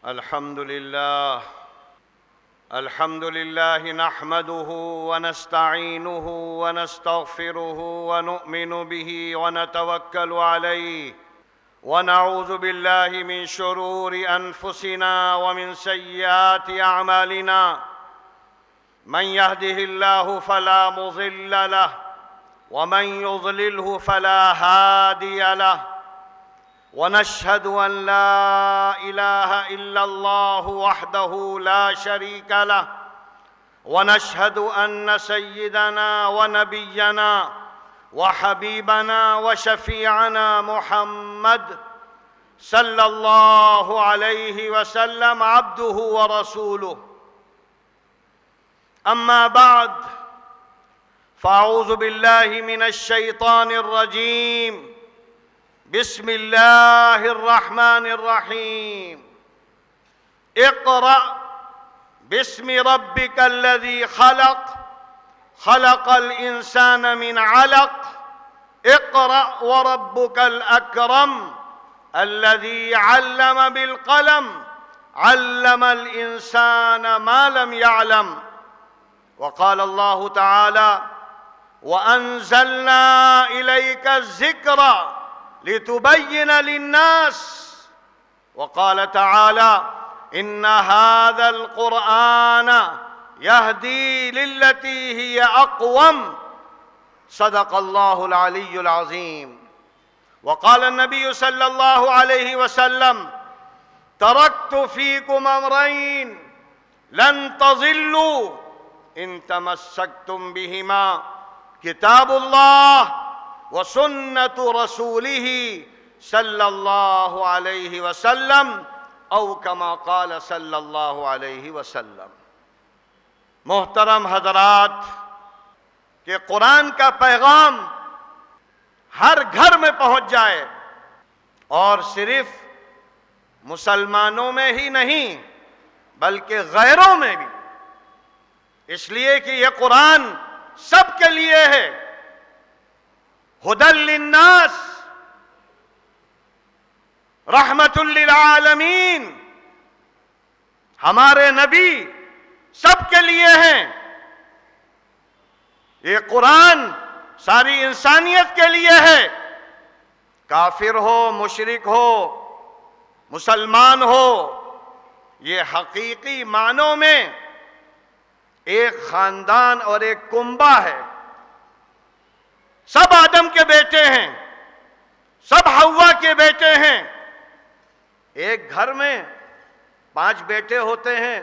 الحمد لله نحمده ونستعينه ونستغفره ونؤمن به ونتوكل عليه ونعوذ بالله من شرور أنفسنا ومن سيئات أعمالنا. من يهده الله فلا مضل له ومن يضلله فلا هادي له، ونشهد أن لا إله إلا الله وحده لا شريك له، ونشهد أن سيدنا ونبينا وحبيبنا وشفيعنا محمد صلى الله عليه وسلم عبده ورسوله. أما بعد، فأعوذ بالله من الشيطان الرجيم. بسم الله الرحمن الرحيم. اقرأ باسم ربك الذي خلق، خلق الإنسان من علق. اقرأ وربك الأكرم الذي علم بالقلم، علم الإنسان ما لم يعلم. وقال الله تعالى: وأنزلنا إليك الذكر لتبين للناس. وقال تعالى: إن هذا القرآن يهدي للتي هي أقوم. صدق الله العلي العظيم. وقال النبي صلى الله عليه وسلم: تركت فيكم أمرين لن تضلوا إن تمسكتم بهما، كتاب الله وسنة رسوله صلی اللہ علیہ وسلم، او کما قال صلی اللہ علیہ وسلم. محترم حضرات، کہ قرآن کا پیغام ہر گھر میں پہنچ جائے، اور صرف مسلمانوں میں ہی نہیں بلکہ غیروں میں بھی، اس لیے کہ یہ قرآن سب کے لیے ہے. ہدی للناس، رحمت للعالمین. ہمارے نبی سب کے لیے ہیں. یہ قرآن ساری انسانیت کے لیے ہے. کافر ہو، مشرک ہو، مسلمان ہو، یہ حقیقی معنوں میں ایک خاندان اور ایک کنبہ ہے. سب آدم کے بیٹے ہیں، سب حوا کے بیٹے ہیں. ایک گھر میں 5 بیٹے ہوتے ہیں،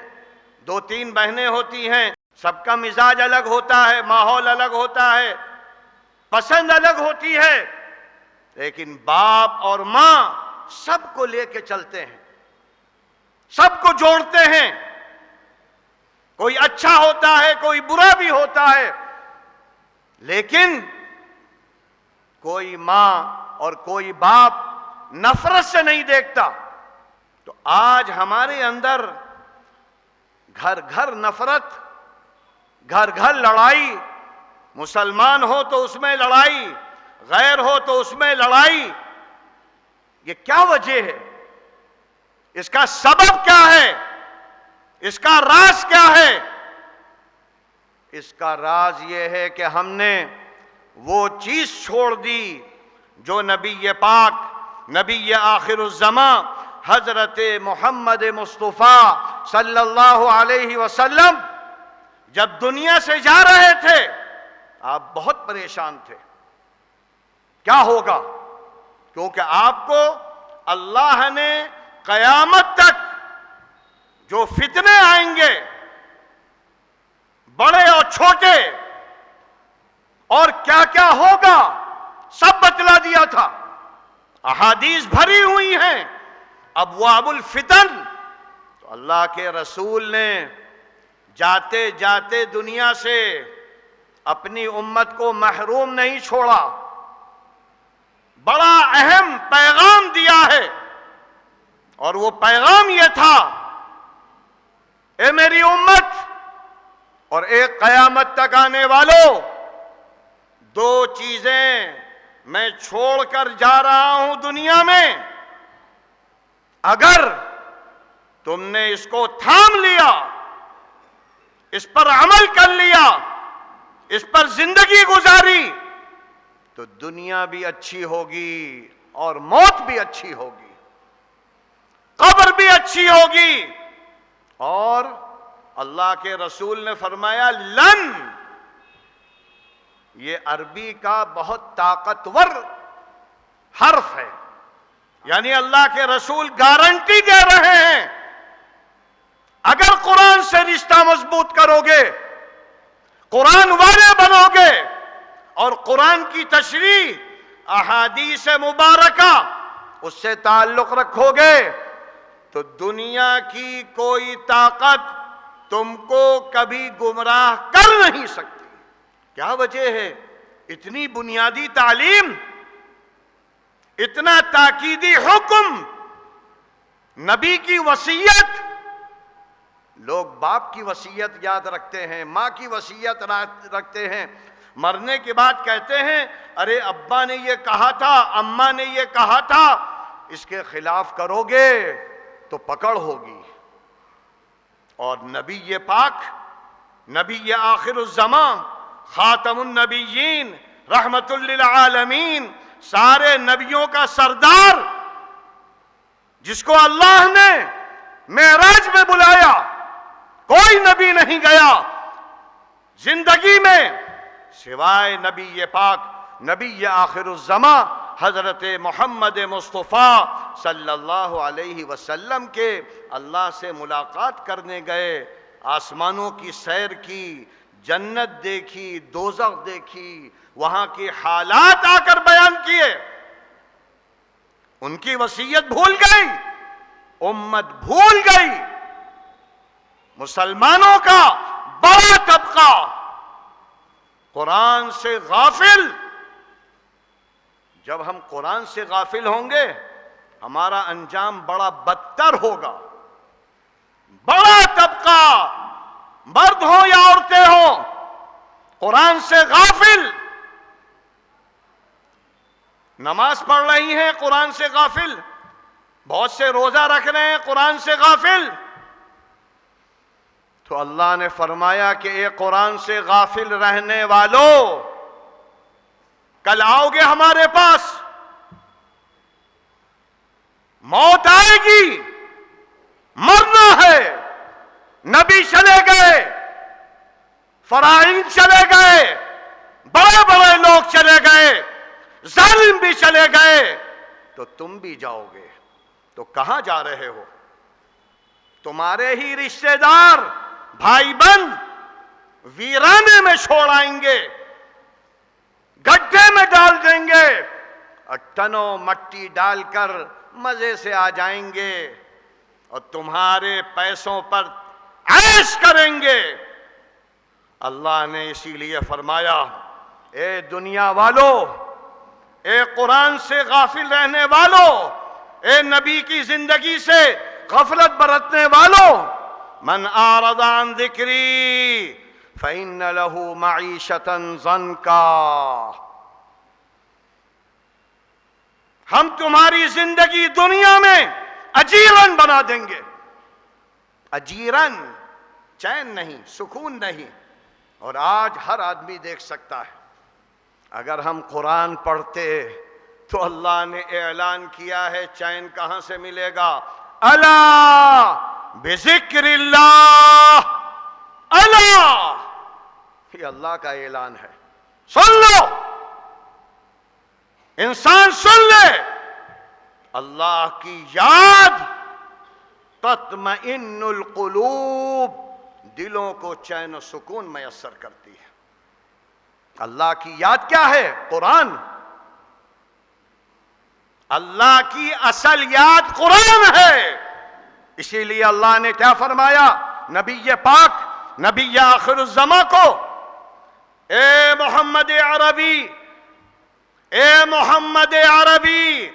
2-3 بہنیں ہوتی ہیں. سب کا مزاج الگ ہوتا ہے، ماحول الگ ہوتا ہے، پسند الگ ہوتی ہے، لیکن باپ اور ماں سب کو لے کے چلتے ہیں، سب کو جوڑتے ہیں. کوئی اچھا ہوتا ہے، کوئی برا بھی ہوتا ہے، لیکن کوئی ماں اور کوئی باپ نفرت سے نہیں دیکھتا. تو آج ہمارے اندر گھر گھر نفرت، گھر گھر لڑائی. مسلمان ہو تو اس میں لڑائی، غیر ہو تو اس میں لڑائی. یہ کیا وجہ ہے؟ اس کا سبب کیا ہے؟ اس کا راز کیا ہے؟ اس کا راز یہ ہے کہ ہم نے وہ چیز چھوڑ دی جو نبی پاک، نبی آخر الزمان حضرت محمد مصطفیٰ صلی اللہ علیہ وسلم جب دنیا سے جا رہے تھے، آپ بہت پریشان تھے. کیا ہوگا؟ کیونکہ آپ کو اللہ نے قیامت تک جو فتنے آئیں گے، بڑے اور چھوٹے، اور کیا کیا ہوگا، سب بتلا دیا تھا. احادیث بھری ہوئی ہیں ابواب الفتن. تو اللہ کے رسول نے جاتے جاتے دنیا سے اپنی امت کو محروم نہیں چھوڑا. بڑا اہم پیغام دیا ہے، اور وہ پیغام یہ تھا: اے میری امت اور ایک قیامت تک آنے والوں، 2 چیزیں میں چھوڑ کر جا رہا ہوں دنیا میں. اگر تم نے اس کو تھام لیا، اس پر عمل کر لیا، اس پر زندگی گزاری، تو دنیا بھی اچھی ہوگی اور موت بھی اچھی ہوگی، قبر بھی اچھی ہوگی۔ اور اللہ کے رسول نے فرمایا لن، یہ عربی کا بہت طاقتور حرف ہے، یعنی اللہ کے رسول گارنٹی دے رہے ہیں اگر قرآن سے رشتہ مضبوط کرو گے، قرآن والے بنو گے اور قرآن کی تشریح احادیث مبارکہ اس سے تعلق رکھو گے، تو دنیا کی کوئی طاقت تم کو کبھی گمراہ کر نہیں سکتی۔ کیا وجہ ہے؟ اتنی بنیادی تعلیم، اتنا تاکیدی حکم، نبی کی وصیت۔ لوگ باپ کی وصیت یاد رکھتے ہیں، ماں کی وصیت رکھتے ہیں، مرنے کے بعد کہتے ہیں ارے ابا نے یہ کہا تھا، اماں نے یہ کہا تھا، اس کے خلاف کرو گے تو پکڑ ہوگی۔ اور نبی پاک، نبی آخر الزمان، خاتم النبیین، رحمت للعالمین، سارے نبیوں کا سردار، جس کو اللہ نے معراج میں بلایا، کوئی نبی نہیں گیا زندگی میں سوائے نبی پاک، نبی آخر الزمان حضرت محمد مصطفیٰ صلی اللہ علیہ وسلم کے۔ اللہ سے ملاقات کرنے گئے، آسمانوں کی سیر کی، جنت دیکھی، دوزخ دیکھی، وہاں کے حالات آ کر بیان کیے۔ ان کی وصیت بھول گئی، امت بھول گئی۔ مسلمانوں کا بڑا طبقہ قرآن سے غافل۔ جب ہم قرآن سے غافل ہوں گے ہمارا انجام بڑا بدتر ہوگا۔ بڑا طبقہ، مرد ہوں یا عورتیں ہوں، قرآن سے غافل، نماز پڑھ رہی ہیں قرآن سے غافل، بہت سے روزہ رکھ رہے ہیں قرآن سے غافل۔ تو اللہ نے فرمایا کہ اے قرآن سے غافل رہنے والو، کل آؤ گے ہمارے پاس، موت آئے گی، مرنا ہے۔ نبی چلے گئے، فرائض چلے گئے، بڑے بڑے لوگ چلے گئے، ظالم بھی چلے گئے، تو تم بھی جاؤ گے۔ تو کہاں جا رہے ہو؟ تمہارے ہی رشتہ دار، بھائی بہن ویرانے میں چھوڑ آئیں گے، گڈھے میں ڈال دیں گے، اور ٹنوں مٹی ڈال کر مزے سے آ جائیں گے اور تمہارے پیسوں پر عیش کریں گے۔ اللہ نے اسی لیے فرمایا اے دنیا والو، اے قرآن سے غافل رہنے والو، اے نبی کی زندگی سے غفلت برتنے والو، من اعرض عن ذکری فإن له معیشتا ضنکا، ہم تمہاری زندگی دنیا میں اجیرن بنا دیں گے۔ اجیرن، چین نہیں، سکون نہیں۔ اور آج ہر آدمی دیکھ سکتا ہے، اگر ہم قرآن پڑھتے تو اللہ نے اعلان کیا ہے چین کہاں سے ملے گا؟ الا بذکر اللہ، الا، یہ اللہ کا اعلان ہے، سن لو، انسان سن لے، اللہ کی یاد تطمئن القلوب، دلوں کو چین و سکون میسر کرتی ہے۔ اللہ کی یاد کیا ہے؟ قرآن۔ اللہ کی اصل یاد قرآن ہے۔ اسی لیے اللہ نے کیا فرمایا نبی پاک، نبی آخر الزمان کو، اے محمد عربی، اے محمد عربی،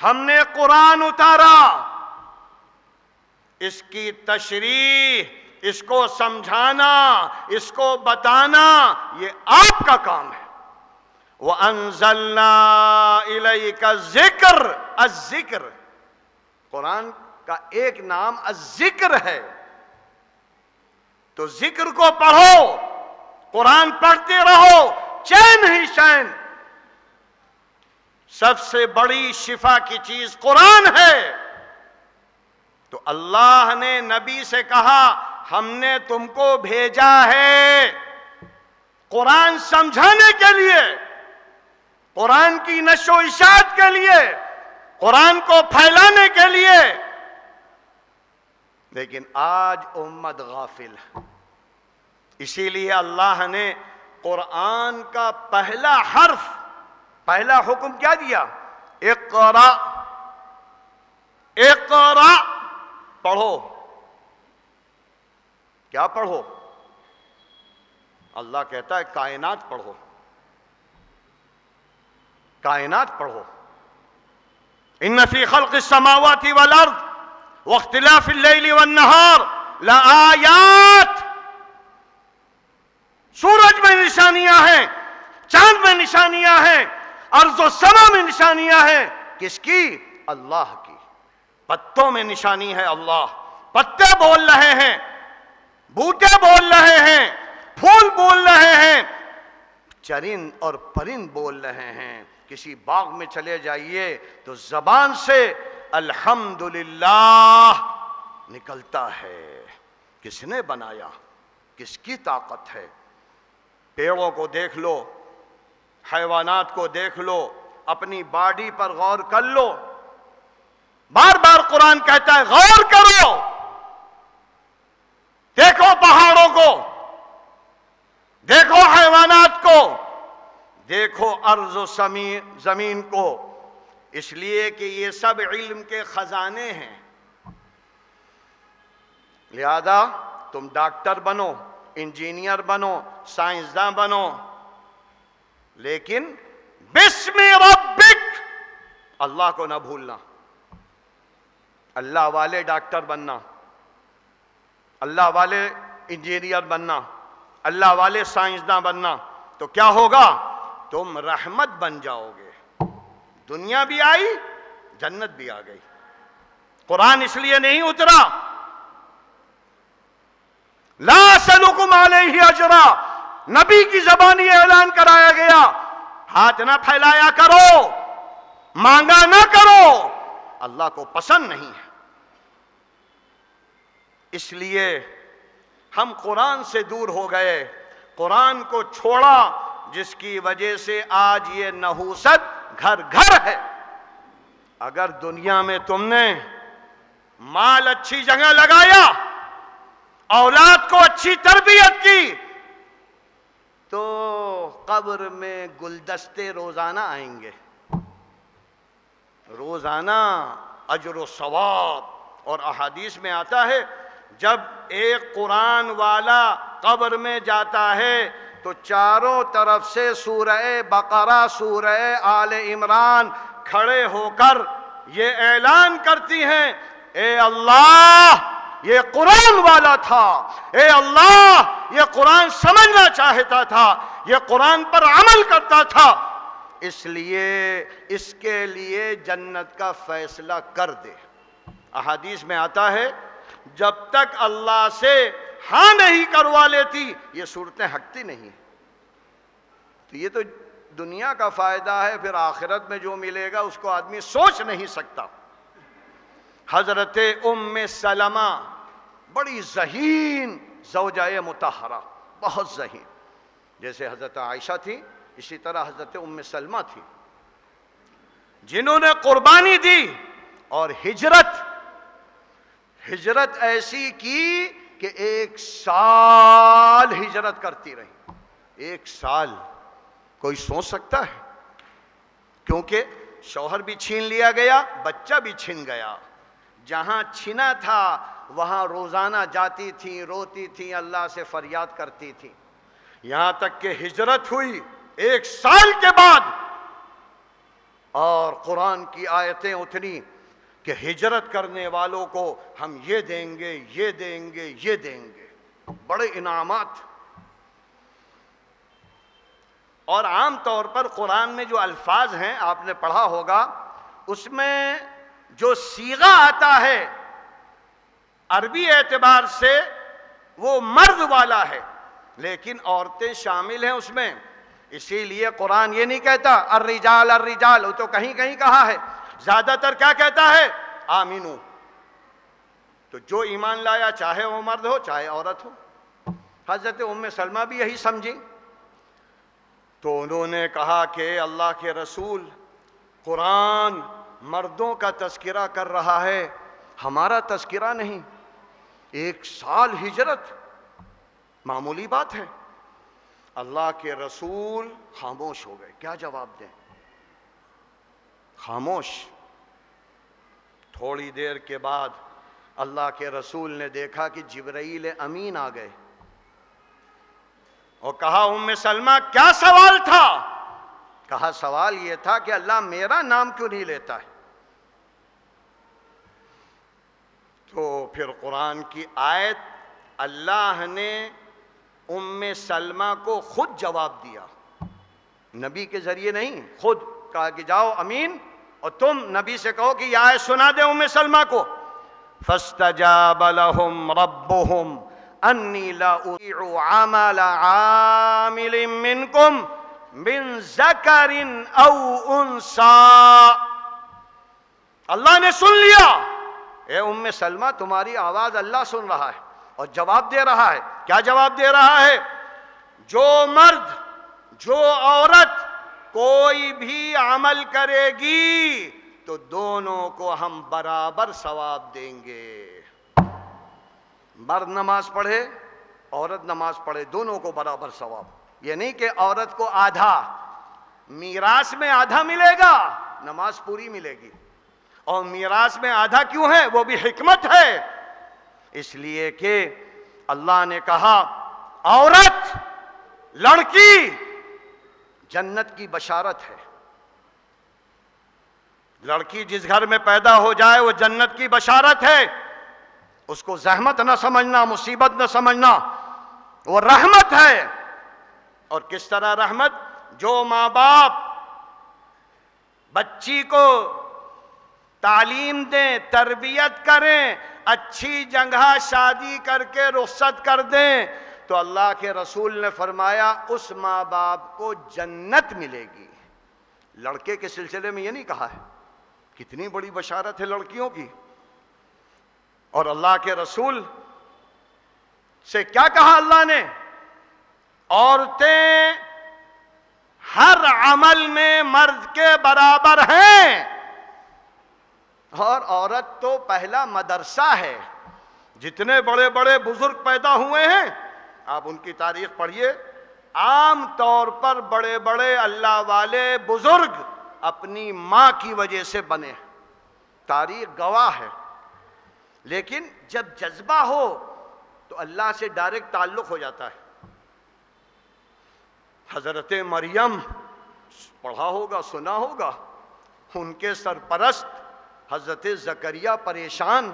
ہم نے قرآن اتارا، اس کی تشریح، اس کو سمجھانا، اس کو بتانا، یہ آپ کا کام ہے۔ وَأَنزَلْنَا إِلَيْكَ الذِّكْرَ، الذکر، قرآن کا ایک نام الذکر ہے. تو ذکر کو پڑھو، قرآن پڑھتے رہو، چین ہی چین. سب سے بڑی شفا کی چیز قرآن ہے. تو اللہ نے نبی سے کہا ہم نے تم کو بھیجا ہے قرآن سمجھانے کے لیے، قرآن کی نشر و اشاعت کے لیے، قرآن کو پھیلانے کے لیے. لیکن آج امت غافل ہے. اسی لیے اللہ نے قرآن کا پہلا حرف، پہلا حکم کیا دیا؟ اقرا. اقرا، پڑھو. کیا پڑھو؟ اللہ کہتا ہے کائنات پڑھو، کائنات پڑھو. ان فی خلق السماوات والارض واختلاف اللیل والنہار لآیات. سورج میں نشانیاں ہیں، چاند میں نشانیاں ہیں، ارض و سما میں نشانیاں ہیں. کس کی؟ اللہ کی. پتوں میں نشانی ہے اللہ. پتے بول رہے ہیں، بوٹے بول رہے ہیں، پھول بول رہے ہیں، چرند اور پرند بول رہے ہیں. کسی باغ میں چلے جائیے تو زبان سے الحمدللہ نکلتا ہے. کس نے بنایا؟ کس کی طاقت ہے؟ پیڑوں کو دیکھ لو، حیوانات کو دیکھ لو، اپنی باڈی پر غور کر لو. بار بار قرآن کہتا ہے غور کرو. دیکھو پہاڑوں کو، دیکھو حیوانات کو، دیکھو ارض و زمین کو. اس لیے کہ یہ سب علم کے خزانے ہیں. لہذا تم ڈاکٹر بنو، انجینئر بنو، سائنسداں بنو، لیکن بسم ربک اللہ کو نہ بھولنا. اللہ والے ڈاکٹر بننا، اللہ والے انجینئر بننا، اللہ والے سائنسداں بننا، تو کیا ہوگا؟ تم رحمت بن جاؤ گے. دنیا بھی آئی، جنت بھی آ گئی. قرآن اس لیے نہیں اترا لا اسألکم علیہ اجرا. نبی کی زبانی اعلان کرایا گیا ہاتھ نہ پھیلایا کرو، مانگا نہ کرو. اللہ کو پسند نہیں ہے. اس لیے ہم قرآن سے دور ہو گئے، قرآن کو چھوڑا، جس کی وجہ سے آج یہ نحوست گھر گھر ہے. اگر دنیا میں تم نے مال اچھی جگہ لگایا، اولاد کو اچھی تربیت کی، تو قبر میں گلدستے روزانہ آئیں گے، روزانہ اجر و ثواب. اور احادیث میں آتا ہے جب ایک قرآن والا قبر میں جاتا ہے تو چاروں طرف سے سورہ بقرہ، سورہ آل عمران کھڑے ہو کر یہ اعلان کرتی ہیں اے اللہ یہ قرآن والا تھا، اے اللہ یہ قرآن سمجھنا چاہتا تھا، یہ قرآن پر عمل کرتا تھا، اس لیے اس کے لیے جنت کا فیصلہ کر دے. احادیث میں آتا ہے جب تک اللہ سے ہاں نہیں کروا لیتی یہ صورتیں ہٹتی نہیں. تو یہ تو دنیا کا فائدہ ہے، پھر آخرت میں جو ملے گا اس کو آدمی سوچ نہیں سکتا. حضرت ام سلمہ بڑی ذہین زوجہ مطہرہ، بہت ذہین. جیسے حضرت عائشہ تھی اسی طرح حضرت ام سلمہ تھی، جنہوں نے قربانی دی اور ہجرت ایسی کی کہ 1 سال ہجرت کرتی رہی. 1 سال کوئی سوچ سکتا ہے؟ کیونکہ شوہر بھی چھین لیا گیا، بچہ بھی چھن گیا. جہاں چھنا تھا وہاں روزانہ جاتی تھی، روتی تھی، اللہ سے فریاد کرتی تھی. یہاں تک کہ ہجرت ہوئی 1 سال کے بعد، اور قرآن کی آیتیں اتری کہ ہجرت کرنے والوں کو ہم یہ دیں گے، یہ دیں گے، یہ دیں گے، بڑے انعامات. اور عام طور پر قرآن میں جو الفاظ ہیں آپ نے پڑھا ہوگا، اس میں جو صیغہ آتا ہے عربی اعتبار سے وہ مرد والا ہے، لیکن عورتیں شامل ہیں اس میں، اسی لیے قرآن یہ نہیں کہتا الرجال الرجال، وہ تو کہیں کہیں کہا ہے، زیادہ تر کیا کہتا ہے آمینو. تو جو ایمان لایا چاہے وہ مرد ہو چاہے عورت ہو. حضرت ام سلمہ بھی یہی سمجھی، تو انہوں نے کہا کہ اللہ کے رسول، قرآن مردوں کا تذکرہ کر رہا ہے، ہمارا تذکرہ نہیں. 1 سال ہجرت معمولی بات ہے. اللہ کے رسول خاموش ہو گئے، کیا جواب دیں؟ خاموش. تھوڑی دیر کے بعد اللہ کے رسول نے دیکھا کہ جبرائیل امین آ گئے اور کہا ام سلمہ کیا سوال تھا؟ کہا سوال یہ تھا کہ اللہ میرا نام کیوں نہیں لیتا ہے؟ تو پھر قرآن کی آیت، اللہ نے ام سلمہ کو خود جواب دیا، نبی کے ذریعے نہیں، خود کہا کہ جاؤ امین اور تم نبی سے کہو کہ یہ آیت سنا دے ام سلمہ کو. فاستجاب لهم ربهم انی لا اضیع عمل عامل منکم من ذکر او انثی. اللہ نے سن لیا، اے ام سلمہ تمہاری آواز اللہ سن رہا ہے اور جواب دے رہا ہے. کیا جواب دے رہا ہے؟ جو مرد جو عورت کوئی بھی عمل کرے گی تو دونوں کو ہم برابر ثواب دیں گے. مرد نماز پڑھے عورت نماز پڑھے، دونوں کو برابر ثواب. یہ نہیں کہ عورت کو آدھا، میراث میں آدھا ملے گا، نماز پوری ملے گی. اور میراث میں آدھا کیوں ہے؟ وہ بھی حکمت ہے، اس لیے کہ اللہ نے کہا عورت، لڑکی جنت کی بشارت ہے. لڑکی جس گھر میں پیدا ہو جائے وہ جنت کی بشارت ہے. اس کو زحمت نہ سمجھنا، مصیبت نہ سمجھنا، وہ رحمت ہے. اور کس طرح رحمت؟ جو ماں باپ بچی کو تعلیم دیں، تربیت کریں، اچھی جگہ شادی کر کے رخصت کر دیں، تو اللہ کے رسول نے فرمایا اس ماں باپ کو جنت ملے گی. لڑکے کے سلسلے میں یہ نہیں کہا ہے. کتنی بڑی بشارت ہے لڑکیوں کی. اور اللہ کے رسول سے کیا کہا اللہ نے؟ عورتیں ہر عمل میں مرد کے برابر ہیں. اور عورت تو پہلا مدرسہ ہے. جتنے بڑے بڑے بزرگ پیدا ہوئے ہیں آپ ان کی تاریخ پڑھیے، عام طور پر بڑے بڑے اللہ والے بزرگ اپنی ماں کی وجہ سے بنے، تاریخ گواہ ہے. لیکن جب جذبہ ہو تو اللہ سے ڈائریکٹ تعلق ہو جاتا ہے. حضرت مریم پڑھا ہوگا، سنا ہوگا، ان کے سرپرست حضرت زکریہ پریشان،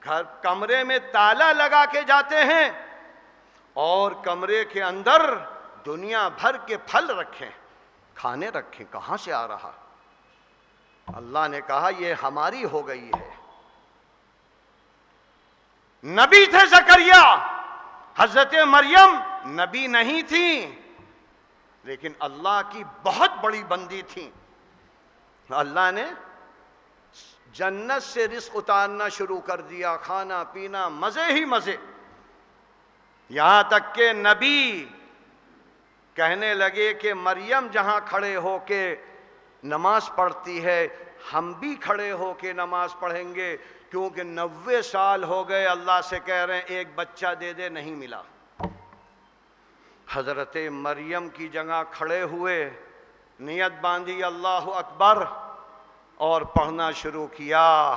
گھر کمرے میں تالا لگا کے جاتے ہیں اور کمرے کے اندر دنیا بھر کے پھل رکھیں، کھانے رکھیں، کہاں سے آ رہا؟ اللہ نے کہا یہ ہماری ہو گئی ہے. نبی تھے زکریا، حضرت مریم نبی نہیں تھی لیکن اللہ کی بہت بڑی بندی تھی. اللہ نے جنت سے رزق اتارنا شروع کر دیا، کھانا پینا مزے ہی مزے. یہاں تک کہ نبی کہنے لگے کہ مریم جہاں کھڑے ہو کے نماز پڑھتی ہے ہم بھی کھڑے ہو کے نماز پڑھیں گے، کیونکہ 90 سال ہو گئے اللہ سے کہہ رہے ہیں ایک بچہ دے دے، نہیں ملا. حضرت مریم کی جگہ کھڑے ہوئے، نیت باندھی اللہ اکبر اور پڑھنا شروع کیا.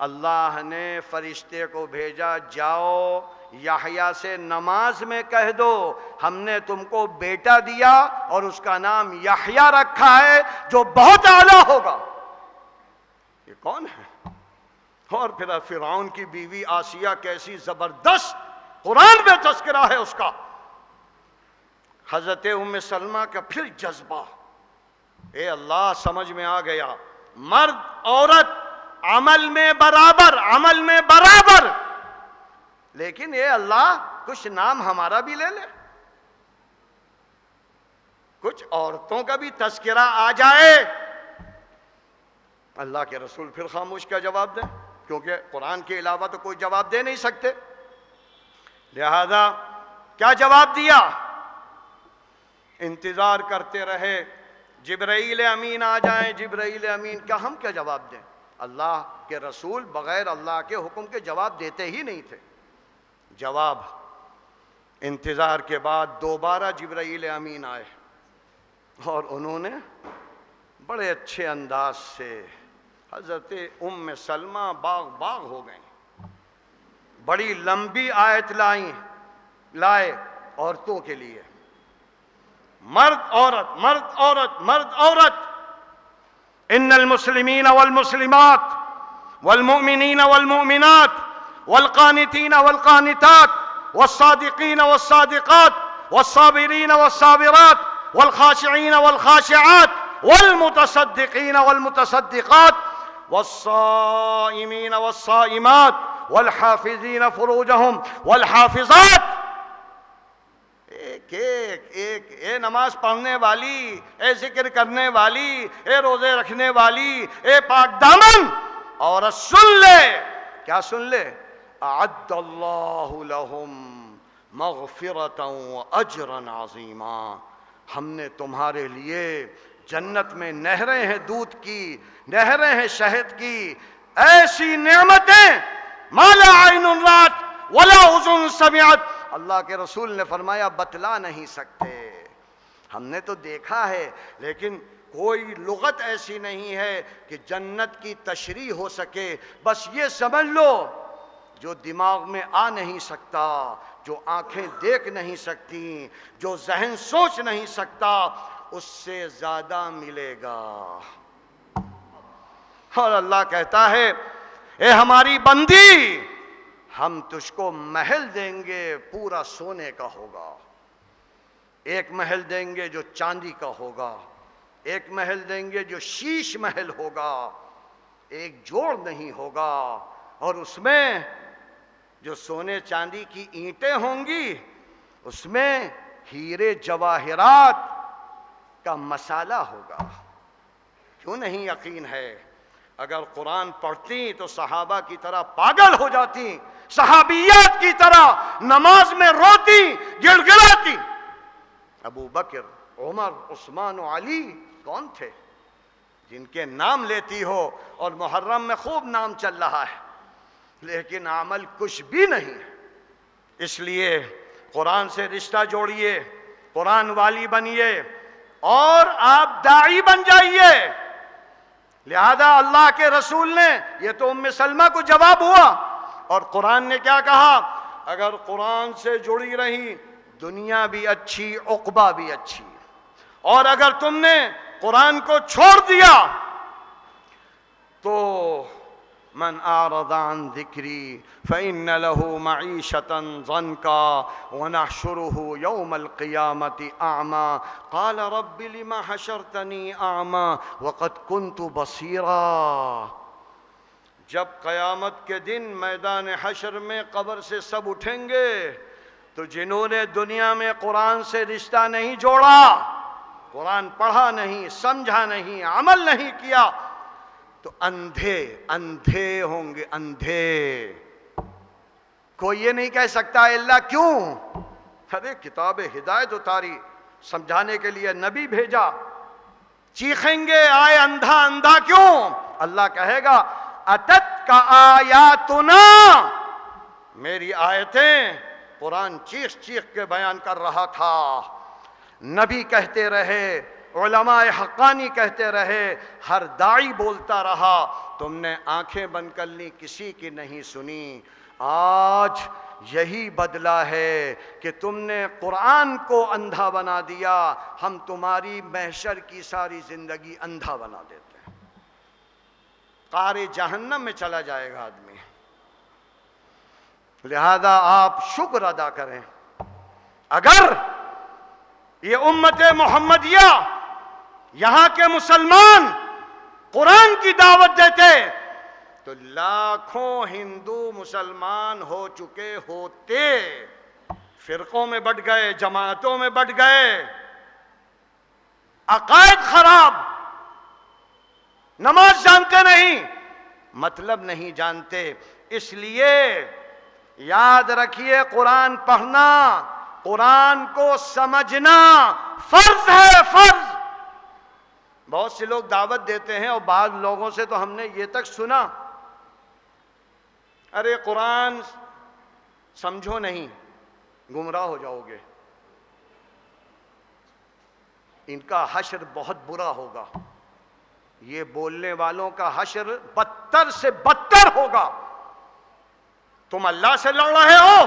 اللہ نے فرشتے کو بھیجا، جاؤ یحییٰ سے نماز میں کہہ دو ہم نے تم کو بیٹا دیا اور اس کا نام یحییٰ رکھا ہے جو بہت اعلیٰ ہوگا. یہ کون ہے؟ اور پھر فرعون کی بیوی آسیہ کیسی زبردست، قرآن میں تذکرہ ہے اس کا. حضرت ام سلمہ کا پھر جذبہ، اے اللہ سمجھ میں آ گیا، مرد عورت عمل میں برابر، عمل میں برابر. لیکن اے اللہ کچھ نام ہمارا بھی لے لے، کچھ عورتوں کا بھی تذکرہ آ جائے۔ اللہ کے رسول پھر خاموش کیا جواب دیں، کیونکہ قرآن کے علاوہ تو کوئی جواب دے نہیں سکتے۔ لہذا کیا جواب دیا؟ انتظار کرتے رہے جبرائیل امین آ جائیں، جبرائیل امین کا ہم کیا جواب دیں؟ اللہ کے رسول بغیر اللہ کے حکم کے جواب دیتے ہی نہیں تھے۔ جواب انتظار کے بعد دوبارہ جبرائیل امین آئے اور انہوں نے بڑے اچھے انداز سے حضرت ام سلمہ باغ باغ ہو گئیں، بڑی لمبی آیت لائے عورتوں کے لیے، مرد عورت مرد عورت مرد عورت، ان المسلمین والمسلمات والمؤمنین والمؤمنات والقانتین والقانتات والصادقین والصادقات والصابرین والصابرات والخاشعین والخاشعات والمتصدقین والمتصدقات والصائمین والصائمات والحافظین فروجہم والحافظات۔ ایک اے نماز پڑھنے والی، اے ذکر کرنے والی، اے روزے رکھنے والی، اے پاک دامن عورت سن لے، کیا سن لے؟ اعد اللہ لہم مغفرۃ واجرا عظیما، ہم نے تمہارے لیے جنت میں نہریں ہیں دودھ کی، نہریں ہیں شہد کی، ایسی نعمتیں ما لا عین رات ولا اذن سمعت۔ اللہ کے رسول نے فرمایا بتلا نہیں سکتے، ہم نے تو دیکھا ہے لیکن کوئی لغت ایسی نہیں ہے کہ جنت کی تشریح ہو سکے۔ بس یہ سمجھ لو جو دماغ میں آ نہیں سکتا، جو آنکھیں دیکھ نہیں سکتی، جو ذہن سوچ نہیں سکتا، اس سے زیادہ ملے گا۔ اور اللہ کہتا ہے اے ہماری بندی، ہم تجھ کو محل دیں گے پورا سونے کا ہوگا، ایک محل دیں گے جو چاندی کا ہوگا، ایک محل دیں گے جو شیش محل ہوگا، ایک جوڑ نہیں ہوگا، اور اس میں جو سونے چاندی کی اینٹیں ہوں گی اس میں ہیرے جواہرات کا مسالہ ہوگا۔ کیوں نہیں یقین ہے؟ اگر قرآن پڑھتی تو صحابہ کی طرح پاگل ہو جاتی، صحابیات کی طرح نماز میں روتی گڑ گڑاتی۔ ابو بکر، عمر، عثمان و علی کون تھے جن کے نام لیتی ہو اور محرم میں خوب نام چل رہا ہے لیکن عمل کچھ بھی نہیں؟ اس لیے قرآن سے رشتہ جوڑیے، قرآن والی بنیے اور آپ داعی بن جائیے۔ لہذا اللہ کے رسول نے، یہ تو ام سلمہ کو جواب ہوا، اور قرآن نے کیا کہا؟ اگر قرآن سے جڑی رہی دنیا بھی اچھی، عقبہ بھی اچھی، اور اگر تم نے قرآن کو چھوڑ دیا تو من اعرض عن ذکری فإن له معیشة ضنکا ونحشره یوم القیامة اعمی قال رب لم حشرتنی اعمی وقد كنت بصیرا۔ جب قیامت کے دن میدان حشر میں قبر سے سب اٹھیں گے تو جنہوں نے دنیا میں قرآن سے رشتہ نہیں جوڑا، قرآن پڑھا نہیں، سمجھا نہیں، عمل نہیں کیا، تو اندھے ہوں گے، اندھے۔ کوئی یہ نہیں کہہ سکتا اللہ کیوں؟ ارے کتاب ہدایت اتاری، سمجھانے کے لیے نبی بھیجا، چیخیں گے آئے اندھا اندھا کیوں؟ اللہ کہے گا اتت کا آیاتنا، میری آیتیں قرآن چیخ چیخ کے بیان کر رہا تھا، نبی کہتے رہے، علماء حقانی کہتے رہے، ہر داعی بولتا رہا، تم نے آنکھیں بند کر لی، کسی کی نہیں سنی۔ آج یہی بدلہ ہے کہ تم نے قرآن کو اندھا بنا دیا، ہم تمہاری محشر کی ساری زندگی اندھا بنا دیتے ہیں، قعر جہنم میں چلا جائے گا آدمی۔ لہذا آپ شکر ادا کریں، اگر یہ امت محمدیہ، یہاں کے مسلمان قرآن کی دعوت دیتے تو لاکھوں ہندو مسلمان ہو چکے ہوتے، فرقوں میں بٹ گئے، جماعتوں میں بٹ گئے، عقائد خراب، نماز جانتے نہیں، مطلب نہیں جانتے۔ اس لیے یاد رکھیے، قرآن پڑھنا، قرآن کو سمجھنا فرض ہے، فرض۔ بہت سے لوگ دعوت دیتے ہیں اور بعض لوگوں سے تو ہم نے یہ تک سنا، ارے قرآن سمجھو نہیں، گمراہ ہو جاؤ گے، ان کا حشر بہت برا ہوگا، یہ بولنے والوں کا حشر بدتر سے بدتر ہوگا۔ تم اللہ سے لڑ رہے ہو،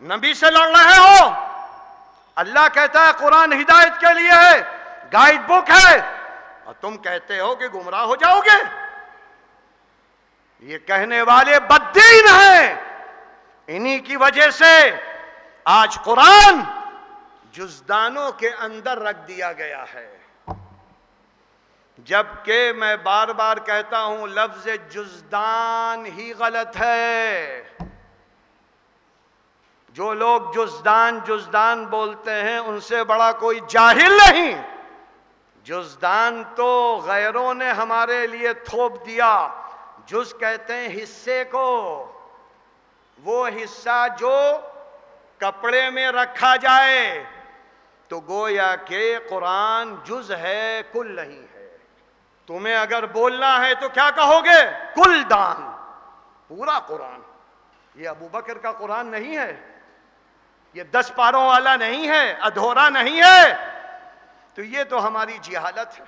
نبی سے لڑ رہے ہو، اللہ کہتا ہے قرآن ہدایت کے لیے ہے، گائیڈ بک ہے، اور تم کہتے ہو کہ گمراہ ہو جاؤ گے۔ یہ کہنے والے بددین ہیں، انہی کی وجہ سے آج قرآن جزدانوں کے اندر رکھ دیا گیا ہے، جبکہ میں بار بار کہتا ہوں لفظ جزدان ہی غلط ہے۔ جو لوگ جزدان جزدان بولتے ہیں ان سے بڑا کوئی جاہل نہیں۔ جزدان تو غیروں نے ہمارے لیے تھوپ دیا، جز کہتے ہیں حصے کو، وہ حصہ جو کپڑے میں رکھا جائے، تو گویا کہ قرآن جز ہے، کل نہیں ہے۔ تمہیں اگر بولنا ہے تو کیا کہو گے؟ کل دان، پورا قرآن۔ یہ ابو بکر کا قرآن نہیں ہے، یہ 10 پاروں والا نہیں ہے، ادھورا نہیں ہے۔ تو یہ تو ہماری جہالت ہے۔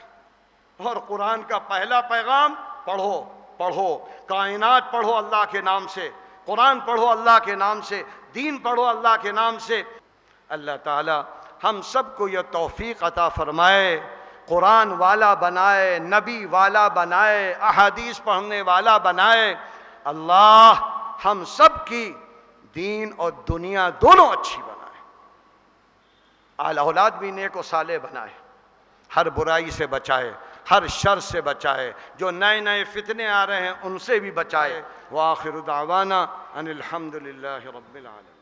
اور قرآن کا پہلا پیغام پڑھو، پڑھو، کائنات پڑھو اللہ کے نام سے، قرآن پڑھو اللہ کے نام سے، دین پڑھو اللہ کے نام سے۔ اللہ تعالی ہم سب کو یہ توفیق عطا فرمائے، قرآن والا بنائے، نبی والا بنائے، احادیث پڑھنے والا بنائے۔ اللہ ہم سب کی دین اور دنیا دونوں اچھی بنائے، اولاد بھی نیک و صالح بنائے، ہر برائی سے بچائے، ہر شر سے بچائے، جو نئے نئے فتنے آ رہے ہیں ان سے بھی بچائے۔ وآخر دعوانا ان الحمد للہ رب العالمین۔